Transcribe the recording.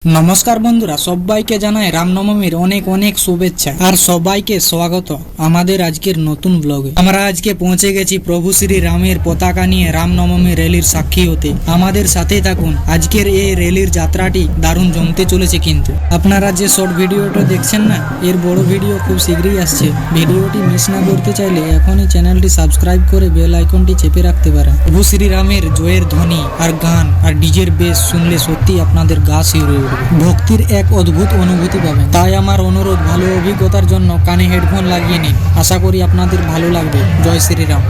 নমস্কার বন্ধুরা, সবাইকে জানাই রামনবমীর অনেক অনেক শুভেচ্ছা আর সবাইকে স্বাগত আমাদের আজকের নতুন ব্লগে। আমরা আজকে পৌঁছে গেছি প্রভু শ্রী রামের পতাকা নিয়ে রামনবমী র্যালির সাক্ষী হতে। আমাদের সাথে থাকুন, আজকের এই র্যালির যাত্রাটি দারুণ জমতে চলেছে। কিন্তু আপনারা যে শর্ট ভিডিওটা দেখছেন না, এর বড় ভিডিও খুব শীঘ্রই আসছে। ভিডিওটি মিস না করতে চাইলে এখনই চ্যানেলটি সাবস্ক্রাইব করে বেল আইকনটি চেপে রাখতে পারেন। প্রভু শ্রী রামের জয়ের ধ্বনি আর গান আর ডিজের বেস শুনলে সত্যি আপনাদের গা শিউরে উঠবে। ভক্তির এক অদ্ভুত অনুভূতি পাবেন। তাই আমার অনুরোধ, ভালো অভিজ্ঞতার জন্য কানে হেডফোন লাগিয়ে নিন। আশা করি আপনাদের ভালো লাগবে। জয় শ্রীরাম।